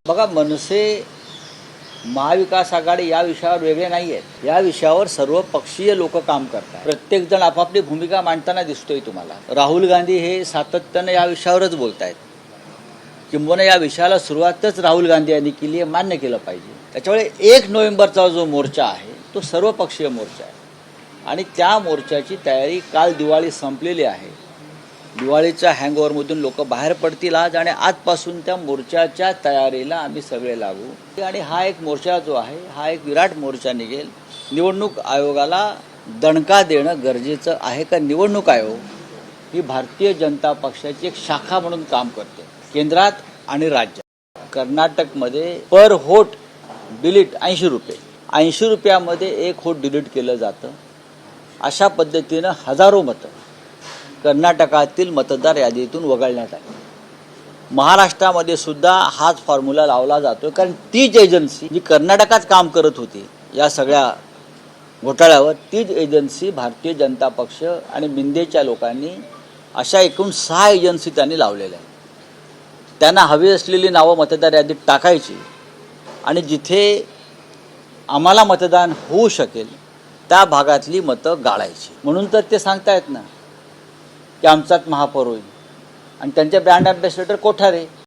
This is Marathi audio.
बघा, मनसे महाविकास आघाडी या विषयावर वेगळे नाही आहेत. या विषयावर सर्व पक्षीय लोक काम करतात. प्रत्येक जण आपापली भूमिका मांडताना दिसतोय तुम्हाला. राहुल गांधी हे सातत्याने या विषयावरच बोलतायत. किंबहुना या विषयाला सुरुवातच राहुल गांधी यांनी केली आहे, मान्य केलं पाहिजे. त्याच्यामुळे 1 नोव्हेंबरचा जो मोर्चा आहे तो सर्वपक्षीय मोर्चा आहे आणि त्या मोर्चाची तयारी काल दिवाळी संपलेली आहे. दिवाळीच्या हँगओव्हरमधून लोक बाहेर पडतील आज आणि आजपासून त्या मोर्चाच्या तयारीला आम्ही सगळे लागू. आणि हा एक मोर्चा जो आहे हा एक विराट मोर्चा निघेल. निवडणूक आयोगाला दणका देणं गरजेचं आहे का निवडणूक आयोग ही भारतीय जनता पक्षाची एक शाखा म्हणून काम करते केंद्रात आणि राज्यात. कर्नाटकमध्ये पर व्होट डिलीट 80 रुपये, 80 रुपयामध्ये 1 व्होट डिलीट केलं जातं. अशा पद्धतीनं हजारो मतं कर्नाटकातील मतदार यादीतून वगळण्यात आली. महाराष्ट्रामध्ये सुद्धा हाच फॉर्म्युला लावला जातो, कारण तीच एजन्सी जी कर्नाटकात काम करत होती या सगळ्या घोटाळ्यावर, तीच एजन्सी भारतीय जनता पक्ष आणि मिंदेच्या लोकांनी अशा एकूण 6 एजन्सी त्यांनी लावलेल्या आहेत. त्यांना हवी असलेली नावं मतदार यादीत टाकायची आणि जिथे आम्हाला मतदान होऊ शकेल त्या भागातली मतं गाळायची. म्हणून तर ते सांगतायत ना की आमचाच महापौर होईल आणि त्यांचे ब्रँड अँबॅसेडर कोठारे.